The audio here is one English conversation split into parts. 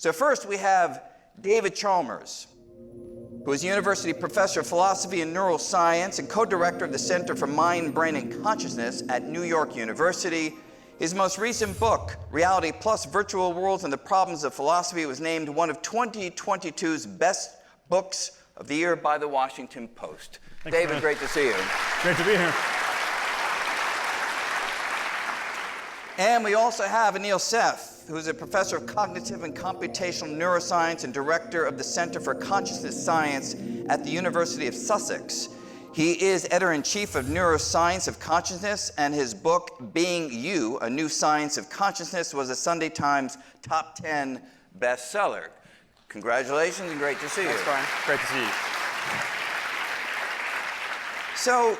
So first we have David Chalmers, who is a university professor of philosophy and neuroscience and co-director of the Center for Mind, Brain, and Consciousness at New York University. His most recent book, Reality Plus Virtual Worlds and the Problems of Philosophy, was named one of 2022's best books of the year by the Washington Post. Thanks, David, man. great to see you. Great to be here. And we also have Anil Seth, who is a professor of cognitive and computational neuroscience and director of the Center for Consciousness Science at the University of Sussex. He is editor-in-chief of Neuroscience of Consciousness, and his book, Being You, A New Science of Consciousness, was a Sunday Times top 10 bestseller. Congratulations and great to see you. Thanks, Brian. Great to see you. So,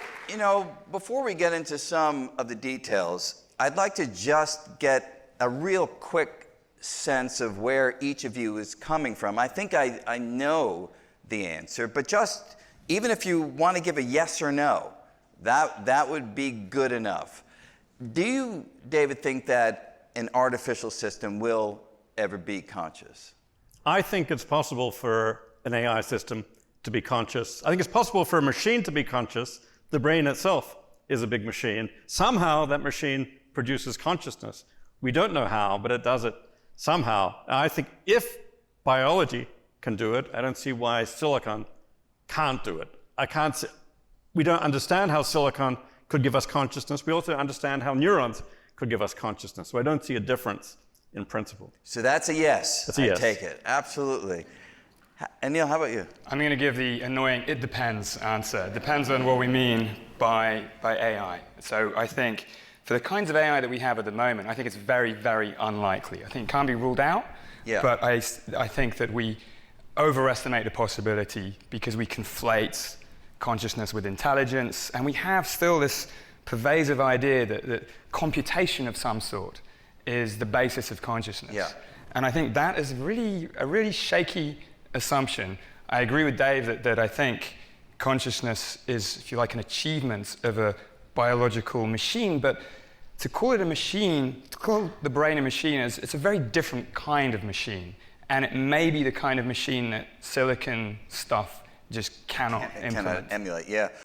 before we get into some of the details, I'd like to just get a real quick sense of where each of you is coming from. I think I know the answer, but just even if you want to give a yes or no, that would be good enough. Do you, David, think that an artificial system will ever be conscious? I think it's possible for an AI system to be conscious. I think it's possible for a machine to be conscious. The brain itself is a big machine. Somehow that machine produces consciousness. We don't know how, but it does it somehow. And I think if biology can do it, I don't see why silicon can't do it. We don't understand how silicon could give us consciousness. We also understand how neurons could give us consciousness. So I don't see a difference in principle. So that's a yes. That's a yes. I take it. Absolutely. Anil, how about you? I'm going to give the annoying "it depends" answer. It depends on what we mean by AI. So I think for the kinds of AI that we have at the moment, I think it's very, very unlikely. I think it can't be ruled out, but I think that we overestimate the possibility because we conflate consciousness with intelligence, and we have still this pervasive idea that computation of some sort is the basis of consciousness. Yeah. And I think that is a really shaky assumption. I agree with Dave that I think consciousness is, if you like, an achievement of a biological machine, but to call it a machine, to call the brain a machine, it's a very different kind of machine. And it may be the kind of machine that silicon stuff just cannot implement. Cannot emulate, yeah.